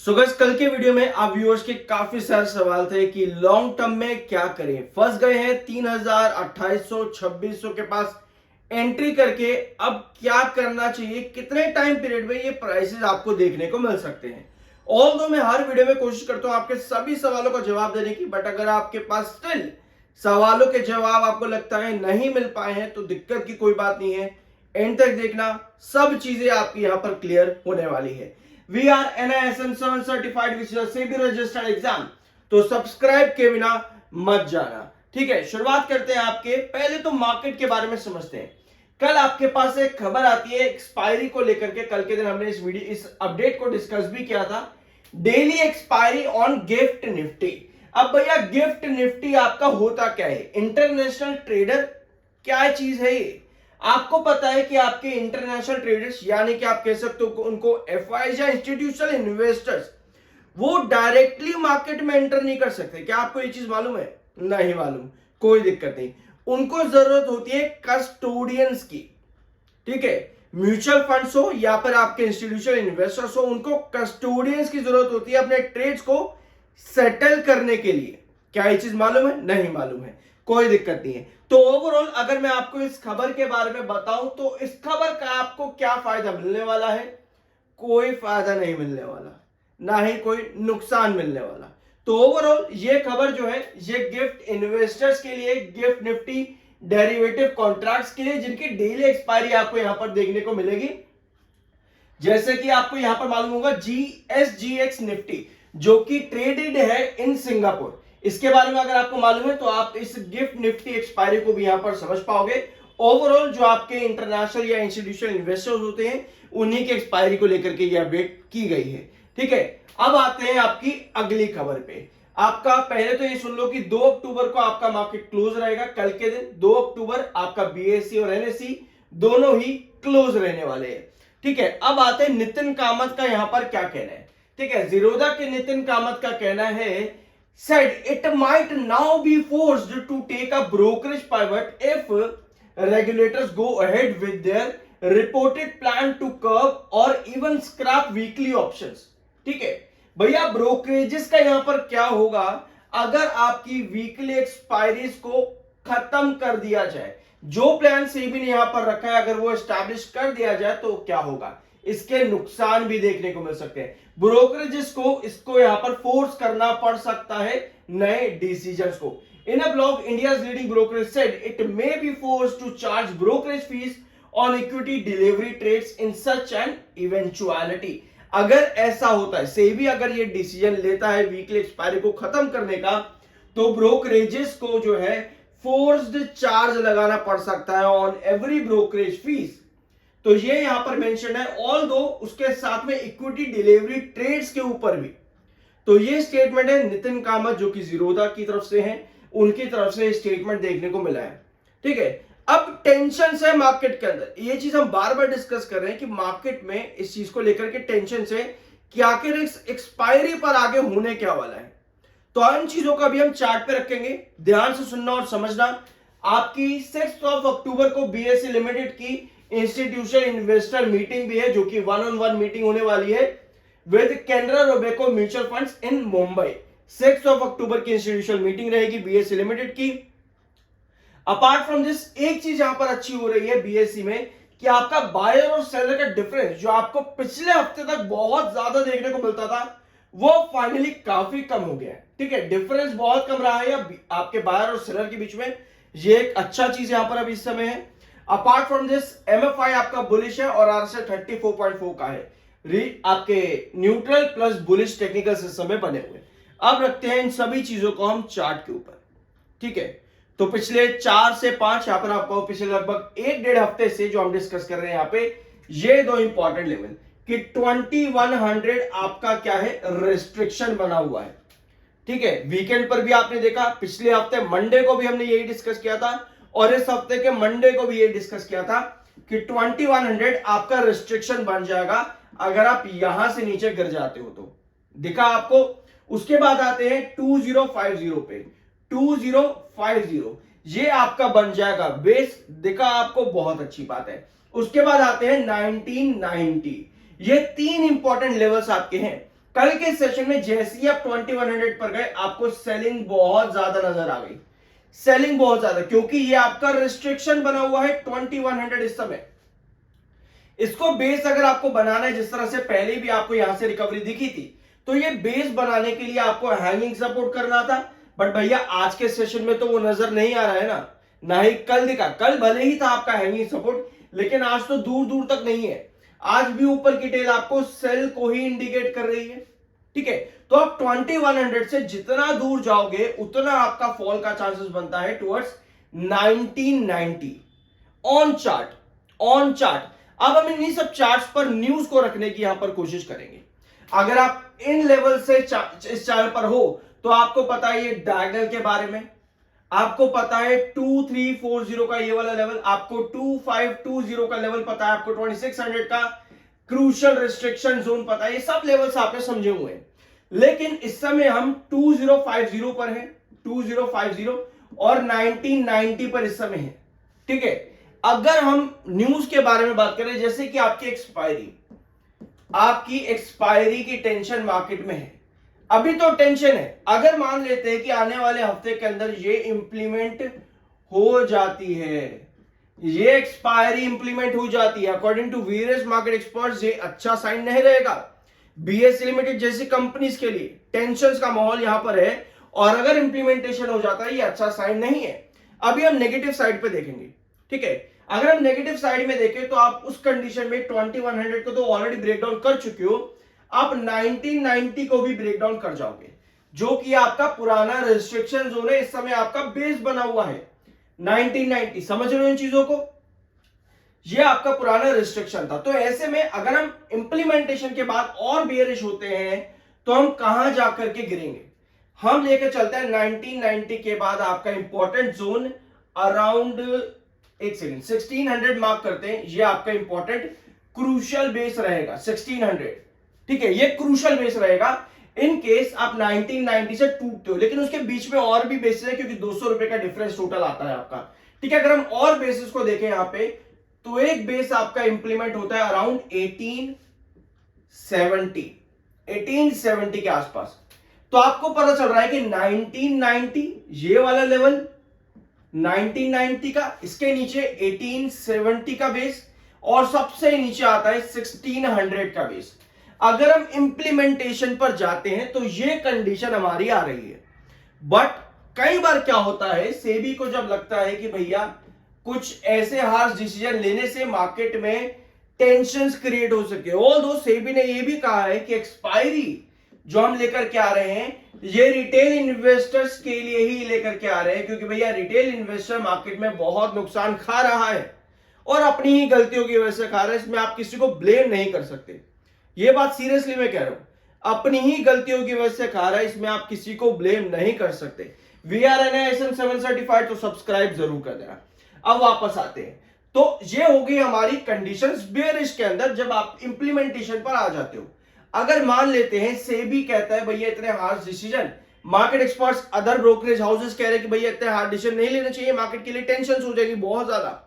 So guys, कल के video में आप व्यूअर्स के काफी सारे सवाल थे कि लॉन्ग टर्म में क्या करें। फंस गए हैं 3000, 2800, 2600 के पास एंट्री करके। अब क्या करना चाहिए, कितने टाइम पीरियड में ये प्राइसेस आपको देखने को मिल सकते हैं। ऑल्दो मैं हर वीडियो में कोशिश करता हूं आपके सभी सवालों का जवाब देने की, बट अगर आपके पास स्टिल सवालों के जवाब आपको लगता है नहीं मिल पाए हैं तो दिक्कत की कोई बात नहीं है। एंड तक देखना, सब चीजें आपकी यहां पर क्लियर होने वाली है। We are NISM 7 certified which is SEBI registered exam, तो सब्सक्राइब के बिना मत जाना। ठीक है, शुरुआत करते हैं। आपके पहले तो मार्केट के बारे में समझते हैं। कल आपके पास एक खबर आती है एक्सपायरी को लेकर के। कल के दिन हमने इस अपडेट को डिस्कस भी किया था। Daily expiry on gift Nifty. अब भैया गिफ्ट निफ्टी आपका होता क्या है? इंटरनेशनल ट्रेडर क्या चीज है ये? आपको पता है कि आपके इंटरनेशनल ट्रेडर्स, यानी कि आप कह सकते हो उनको एफआईज या इंस्टीट्यूशनल इन्वेस्टर्स, वो डायरेक्टली मार्केट में एंटर नहीं कर सकते। क्या आपको ये चीज मालूम है? नहीं मालूम, कोई दिक्कत नहीं। उनको जरूरत होती है कस्टोडियंस की। ठीक है, म्यूचुअल फंड्स हो या फिर आपके इंस्टीट्यूशनल इन्वेस्टर्स हो, उनको कस्टोडियंस की जरूरत होती है अपने ट्रेड्स को सेटल करने के लिए। क्या ये चीज मालूम है? नहीं मालूम है, कोई दिक्कत नहीं है। तो ओवरऑल अगर मैं आपको इस खबर के बारे में बताऊं तो इस खबर का आपको क्या फायदा मिलने वाला है? कोई फायदा नहीं मिलने वाला, ना ही कोई नुकसान मिलने वाला। तो ओवरऑल ये खबर जो है ये गिफ्ट इन्वेस्टर्स के लिए, गिफ्ट निफ्टी डेरिवेटिव कॉन्ट्रैक्ट्स के लिए, जिनकी डेली एक्सपायरी आपको यहां पर देखने को मिलेगी। जैसे कि आपको यहां पर मालूम होगा GSGX निफ्टी, जो कि ट्रेडेड है इन सिंगापुर। इसके बारे में अगर आपको मालूम है तो आप इस गिफ्ट निफ्टी एक्सपायरी को भी यहां पर समझ पाओगे। ओवरऑल जो आपके इंटरनेशनल या इंस्टीट्यूशनल इन्वेस्टर्स होते हैं उन्हीं की एक्सपायरी को लेकर के ये अपडेट की गई है। ठीक है, अब आते हैं आपकी अगली खबर पे। आपका पहले तो ये सुन लो कि 2 अक्टूबर को आपका मार्केट क्लोज रहेगा। कल के दिन 2 अक्टूबर आपका BSE और NSE दोनों ही क्लोज रहने वाले हैं। ठीक है, अब आते हैं नितिन कामत का यहां पर क्या कहना है। ठीक है, जीरोधा के नितिन कामत का कहना है, said it might now be forced to take a brokerage pivot if regulators go ahead with their reported plan to curb or even scrap weekly options। ठीक है भैया, ब्रोकरेजेस का यहां पर क्या होगा अगर आपकी वीकली एक्सपायरीज को खत्म कर दिया जाए? जो प्लान सेबी ने यहां पर रखा है अगर वो एस्टैब्लिश कर दिया जाए तो क्या होगा? इसके नुकसान भी देखने को मिल सकते हैं। ब्रोकरेजेस को इसको यहां पर फोर्स करना पड़ सकता है नए डिसीजंस को। In a blog, India's leading brokerage said it may be forced to charge brokerage fees on equity delivery trades in such an eventuality. अगर ऐसा होता है, सेबी अगर ये डिसीजन लेता है वीकली एक्सपायरी को खत्म करने का, तो ब्रोकरेजेस को जो है फोर्स्ड चार्ज लगाना पड़ सकता है ऑन एवरी ब्रोकरेज फीस। तो ये यहां पर मेंशन है, ऑल दो उसके साथ में इक्विटी डिलीवरी ट्रेड्स के ऊपर भी। तो ये स्टेटमेंट है नितिन कामत जो कि जीरोधा की तरफ से है, उनकी तरफ से स्टेटमेंट देखने को मिला है। ठीक है, अब टेंशन है मार्केट के अंदर। ये चीज हम बार बार डिस्कस कर रहे हैं कि मार्केट में इस चीज को लेकर के टेंशन है कि आखिर इस एक्सपायरी पर आगे होने क्या वाला है। तो इन चीजों का भी हम चार्ट पे रखेंगे, ध्यान से सुनना और समझना। आपकी 6 अक्टूबर को BSE लिमिटेड की इंस्टीट्यूशनल इन्वेस्टर मीटिंग भी है, जो कि 1-on-1 मीटिंग होने वाली है with Canara Robeco mutual funds in Mumbai. 6 अक्टूबर की इंस्टीट्यूशनल मीटिंग रहेगी BSE लिमिटेड की। अपार्ट फ्रॉम दिस, एक चीज यहां पर अच्छी हो रही है BSE में कि आपका बायर और सेलर का डिफरेंस जो आपको पिछले हफ्ते तक बहुत ज्यादा देखने को मिलता था, वो फाइनली काफी कम हो गया है। ठीक है, डिफरेंस बहुत कम रहा है आपके बायर और सेलर के बीच में। ये एक अच्छा चीज यहां पर अभी इस समय है। अपार्ट फ्रॉम दिस, MFI आपका बुलिश है और RSI 34.4 का है। आपके neutral plus bullish technical system में बने हुए। अब रखते हैं इन सभी चीजों को हम चार्ट के ऊपर। ठीक है, तो पिछले 4 से 5 यहां पर आपको पिछले लगभग 1-1.5 हफ्ते से जो हम डिस्कस कर रहे हैं यहां पे, ये दो इंपॉर्टेंट लेवल कि 2100 आपका क्या है, रेस्ट्रिक्शन बना हुआ है। ठीक है, वीकेंड पर भी आपने देखा, पिछले हफ्ते मंडे को भी हमने यही डिस्कस किया था और इस हफ्ते के मंडे को भी यही डिस्कस किया था कि 2100 आपका रेस्ट्रिक्शन बन जाएगा अगर आप यहां से नीचे गिर जाते हो तो। दिखा आपको। उसके बाद आते हैं 2050 पे। 2050 ये आपका बन जाएगा बेस, दिखा आपको, बहुत अच्छी बात है। उसके बाद आते हैं 1990। ये 3 इंपॉर्टेंट लेवल्स आपके हैं कल के सेशन में जैसे ही आप 2100 पर गए आपको सेलिंग बहुत ज्यादा नजर आ गई, सेलिंग बहुत ज्यादा, क्योंकि ये आपका रिस्ट्रिक्शन बना हुआ है 2100 इस समय। इसको बेस अगर आपको बनाना है, जिस तरह से पहले भी आपको यहां से रिकवरी दिखी थी, तो ये बेस बनाने के लिए आपको हैंगिंग सपोर्ट करना था। बट भैया आज के सेशन में तो वो नजर नहीं आ रहा है ना ही कल दिखा। कल भले ही था आपका हैंगिंग सपोर्ट, लेकिन आज तो दूर दूर तक नहीं है। आज भी ऊपर की टेल आपको सेल को ही इंडिकेट कर रही है। ठीक है, तो आप 2100 से जितना दूर जाओगे उतना आपका फॉल का चांसेस बनता है towards 1990 on chart, on chart. अब हम इन्हीं सब चार्ट्स पर न्यूज को रखने की यहां पर कोशिश करेंगे। अगर आप इन लेवल से इस चैनल पर हो तो आपको पता है ये डायगोनल के बारे में, आपको पता है 2340 का ये वाला लेवल, आपको 2520 का लेवल पता है, आपको 2600 का क्रूशियल रिस्ट्रिक्शन जोन पता है। ये सब लेवल्स आपने समझे हुए हैं। लेकिन इस समय हम 2050 पर हैं, 2050 और 1990 पर इस समय है। ठीक है, अगर हम न्यूज के बारे में बात करें, जैसे कि आपकी एक्सपायरी की टेंशन मार्केट में है, अभी तो टेंशन है। अगर मान लेते हैं कि आने वाले हफ्ते के अंदर ये इंप्लीमेंट हो जाती है, ये एक्सपायरी इंप्लीमेंट हो जाती है, according to various market experts ये अच्छा साइन नहीं रहेगा बीएसई लिमिटेड जैसी कंपनीज के लिए। टेंशन का माहौल यहां पर है, और अगर इंप्लीमेंटेशन हो जाता है ये अच्छा साइन नहीं है। अभी हम नेगेटिव साइड पे देखेंगे। ठीक है, अगर हम नेगेटिव साइड में देखें तो आप उस कंडीशन में 2100 को तो ऑलरेडी ब्रेक डाउन कर चुके हो, आप 1990 को भी ब्रेक डाउन कर जाओगे, जो कि आपका पुराना रिस्ट्रिक्शन जोन है। इस समय आपका बेस बना हुआ है 1990, समझ रहे हो इन चीजों को? ये आपका पुराना रिस्ट्रिक्शन था। तो ऐसे में अगर हम इंप्लीमेंटेशन के बाद और बेयरिश होते हैं तो हम कहां जाकर के गिरेंगे? हम लेकर चलते हैं 1990 के बाद आपका इंपॉर्टेंट जोन अराउंड, एक सेकंड, 1600 मार्क करते हैं। ये आपका इंपॉर्टेंट क्रूशियल बेस रहेगा 1600। ठीक है, ये क्रूशियल बेस रहेगा इन केस आप 1990 से टूटते हो। लेकिन उसके बीच में और भी बेसिस है, क्योंकि 200 रुपए का डिफरेंस टोटल आता है आपका। ठीक है, अगर हम और बेसिस को देखें यहां पे, तो एक बेस आपका इंप्लीमेंट होता है अराउंड 1870 के आसपास। तो आपको पता चल रहा है कि 1990 ये वाला लेवल 1990 का, इसके नीचे 1870 का बेस, और सबसे नीचे आता है 1600 का बेस। अगर हम इंप्लीमेंटेशन पर जाते हैं तो ये कंडीशन हमारी आ रही है। बट कई बार क्या होता है, सेबी को जब लगता है कि भैया कुछ ऐसे हार्श डिसीजन लेने से मार्केट में टेंशंस क्रिएट हो सके, ऑल्दो सेबी ने ये भी कहा है कि एक्सपायरी जो हम लेकर के आ रहे हैं ये रिटेल इन्वेस्टर्स के लिए ही लेकर के आ रहे हैं, क्योंकि भैया रिटेल इन्वेस्टर मार्केट में बहुत नुकसान खा रहा है और अपनी ही गलतियों की वजह से खा रहा है। इसमें आप किसी को ब्लेम नहीं कर सकते, ये बात सीरियसली मैं कह रहा हूं, अपनी ही गलतियों की वजह से खा रहा है, इसमें आप किसी को ब्लेम नहीं कर सकते। VRNA 7 सर्टिफाइड, तो सब्सक्राइब जरूर कर देना। अब वापस आते हैं, तो ये हो गई हमारी कंडीशंस बेयरिश के अंदर जब आप इंप्लीमेंटेशन पर आ जाते हो। अगर मान लेते हैं सेबी कहता है भैया इतने harsh decision, market experts other brokerage houses कह रहे हैं कि भैया इतने हार्ड डिसीजन नहीं लेना चाहिए, मार्केट के लिए टेंशन हो जाएगी बहुत ज्यादा,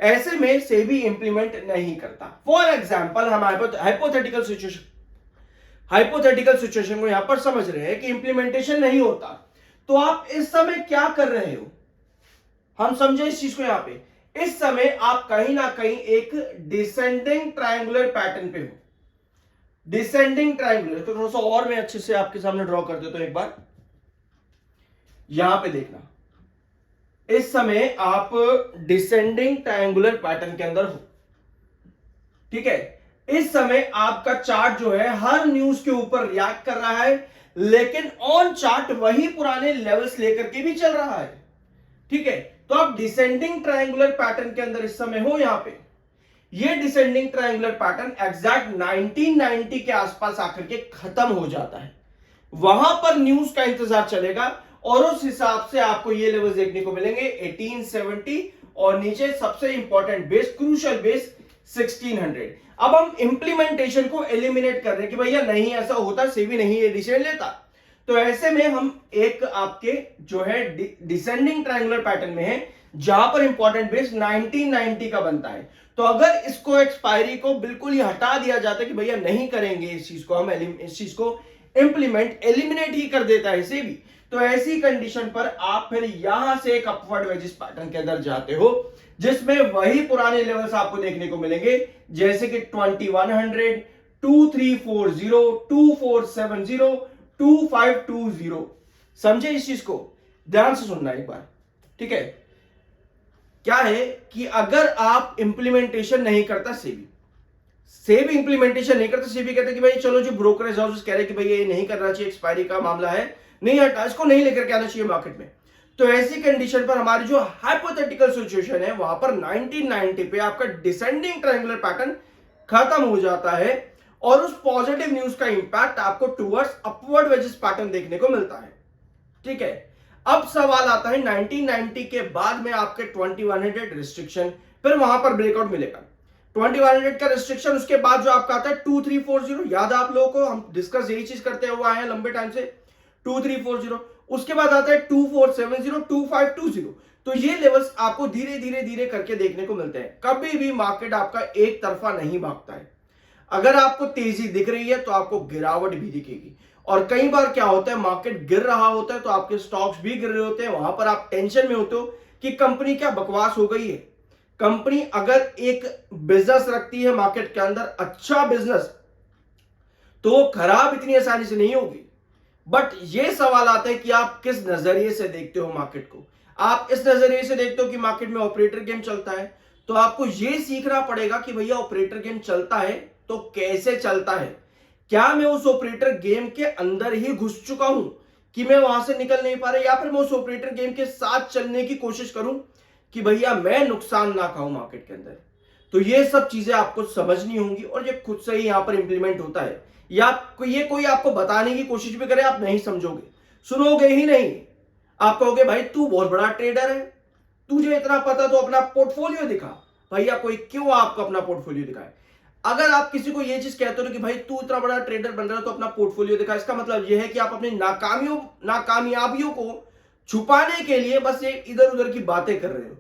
ऐसे में सेबी इंप्लीमेंट नहीं करता। फॉर एग्जांपल हम हाइपोथेटिकल सिचुएशन को यहां पर समझ रहे हैं कि इंप्लीमेंटेशन नहीं होता, तो आप इस समय क्या कर रहे हो? हम समझे इस चीज को। यहां पे इस समय आप कहीं ना कहीं एक डिसेंडिंग ट्रायंगुलर पैटर्न पे हो, डिसेंडिंग ट्रायंगुलर। तो थोड़ा सा और मैं अच्छे से आपके सामने ड्रॉ कर देता हूं, एक बार यहां पे देखना। इस समय आप डिसेंडिंग ट्रायंगुलर पैटर्न के अंदर हो। ठीक है, इस समय आपका चार्ट जो है हर न्यूज के ऊपर रिएक्ट कर रहा है, लेकिन ऑन चार्ट वही पुराने लेवल्स लेकर के भी चल रहा है। ठीक है, तो आप डिसेंडिंग ट्रायंगुलर पैटर्न के अंदर इस समय हो। यहां पे ये डिसेंडिंग ट्रायंगुलर पैटर्न एग्जैक्ट 1990 के आसपास आकर के खत्म हो जाता है, वहां पर न्यूज का इंतजार चलेगा और उस हिसाब से आपको ये लेवल देखने को मिलेंगे 1870 और नीचे सबसे इंपॉर्टेंट बेस, क्रूशियल बेस 1600। अब हम इंप्लीमेंटेशन को एलिमिनेट कर रहे हैं कि भैया नहीं ऐसा होता, सेबी नहीं ये डिसीजन लेता, तो ऐसे में हम एक आपके जो है डिसेंडिंग ट्रायंगुलर पैटर्न में है, जहां पर इंपॉर्टेंट बेस 1990 का बनता है। तो अगर इसको एक्सपायरी को बिल्कुल ही हटा दिया जाता है कि भैया नहीं करेंगे इस चीज को, हम इस चीज को इंप्लीमेंट एलिमिनेट ही कर देता है इसे भी, तो ऐसी कंडीशन पर आप फिर यहां से एक अपवर्ड वेजिस पैटर्न के अंदर जाते हो, जिसमें वही पुराने लेवल्स आपको देखने को मिलेंगे, जैसे कि 2100, 2340, 2470, 2520। समझे इस चीज को, ध्यान से सुनना एक बार, ठीक है। क्या है कि अगर आप इंप्लीमेंटेशन नहीं करता, सेबी इंप्लीमेंटेशन नहीं करता, सेबी कहते कि भाई चलो जो ब्रोकरेज हाउसेस कह रहे हैं कि भाई ये नहीं करना चाहिए, एक्सपायरी का मामला है, नहीं हटा, इसको नहीं लेकर के आना चाहिए मार्केट में। तो ऐसी कंडीशन पर हमारी जो हाइपोथेटिकल सिचुएशन है, वहां पर 1990 पे आपका डिसेंडिंग ट्रायंगुलर पैटर्न खत्म हो जाता है और उस पॉजिटिव न्यूज का इंपैक्ट आपको टुवर्ड्स अपवर्ड वेजिस पैटर्न देखने को मिलता है, ठीक है। अब सवाल आता है 1990 के बाद में आपके 2100 रिस्ट्रिक्शन, फिर वहां पर ब्रेकआउट मिलेगा। 2100 का रिस्ट्रिक्शन, उसके बाद जो आपका आता है 2340, याद है आप लोगों को, हम डिस्कस यही चीज करते हुए आए हैं लंबे टाइम से, 2340। उसके बाद आता है 2470, 2520। तो ये लेवल्स आपको धीरे धीरे धीरे करके देखने को मिलते हैं। कभी भी मार्केट आपका एक तरफा नहीं भागता है। अगर आपको तेजी दिख रही है तो आपको गिरावट भी दिखेगी, और कई बार क्या होता है, मार्केट गिर रहा होता है तो आपके स्टॉक्स भी गिर रहे होते हैं, वहां पर आप टेंशन में होते हो कि कंपनी क्या बकवास हो गई है। कंपनी अगर एक बिजनेस रखती है मार्केट के अंदर, अच्छा बिजनेस, तो वो खराब इतनी आसानी से नहीं होगी। बट ये सवाल आता है कि आप किस नजरिए से देखते हो मार्केट को। आप इस नजरिए से देखते हो कि मार्केट में ऑपरेटर गेम चलता है, तो आपको यह सीखना पड़ेगा कि भैया ऑपरेटर गेम चलता है तो कैसे चलता है। क्या मैं उस ऑपरेटर गेम के अंदर ही घुस चुका हूं कि मैं वहां से निकल नहीं पा रहा, या फिर मैं उस ऑपरेटर गेम के साथ चलने की कोशिश करूं कि भैया मैं नुकसान ना खाऊं मार्केट के अंदर। तो ये सब चीजें आपको समझनी होंगी, और ये खुद से ही यहां पर इंप्लीमेंट होता है, या ये कोई आपको बताने की कोशिश भी करे आप नहीं समझोगे, सुनोगे ही नहीं। आप कहोगे भाई तू बहुत बड़ा ट्रेडर है, तुझे इतना पता तो अपना पोर्टफोलियो दिखा। भैया कोई क्यों आपको अपना पोर्टफोलियो दिखाए? अगर आप किसी को यह चीज कहते हो कि भाई तू इतना बड़ा ट्रेडर बन रहा है तो अपना पोर्टफोलियो दिखा, इसका मतलब यह है कि आप अपनी नाकामयाबियों को छुपाने के लिए बस ये इधर उधर की बातें कर रहे हो।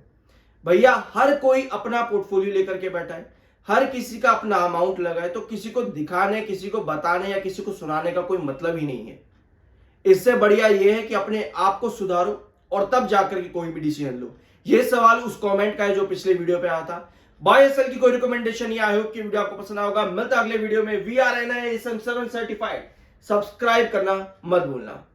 भैया हर कोई अपना पोर्टफोलियो लेकर के बैठा है, हर किसी का अपना अमाउंट लगा है, तो किसी को दिखाने, किसी को बताने या किसी को सुनाने का कोई मतलब ही नहीं है। इससे बढ़िया यह है कि अपने आप को सुधारो और तब जाकर के कोई भी डिसीजन लो। यह सवाल उस कमेंट का है जो पिछले वीडियो पे आया था। बाय एसएल की कोई रिकमेंडेशन, या आई होप कि वीडियो आपको पसंद आएगा। मिलता अगले वीडियो में। We are N I certified. Subscribe करना मत भूलना।